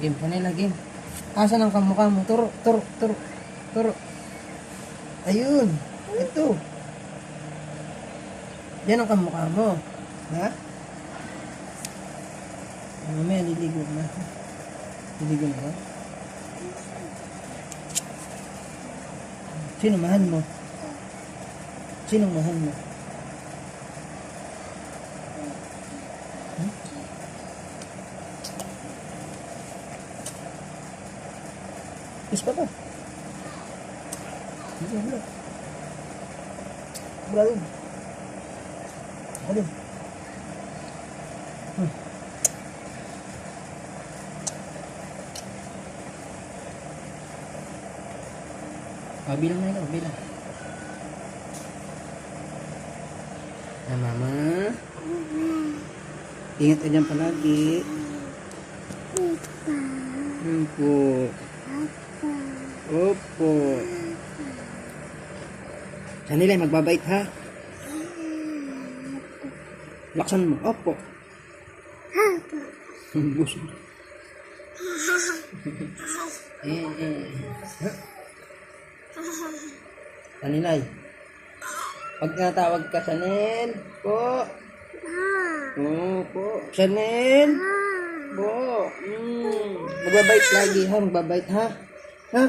Game ka nila, game. Asan ang kamukha mo? Turo, turo, turo, turo. Ayun. Ito. Yan ang kamukha mo. Ha? Mamaya, liligo na. Liligo na ba? Sino mahal mo? Sinong mahal mo? Hmm? Kiss pa ba? Hindi, hindi. Bravo. Ano? Bilang na ikaw, bilang. Mama. Ingat ka dyan palagi. Opo. Opo. Sanilay, magbabait ha? Laksan mo. Opo. Gusto. Sanilay. Pag natawag ka, Sanel. Po. Po. Sanel. Po. Magbabait lagi ha. Magbabait ha. Ha?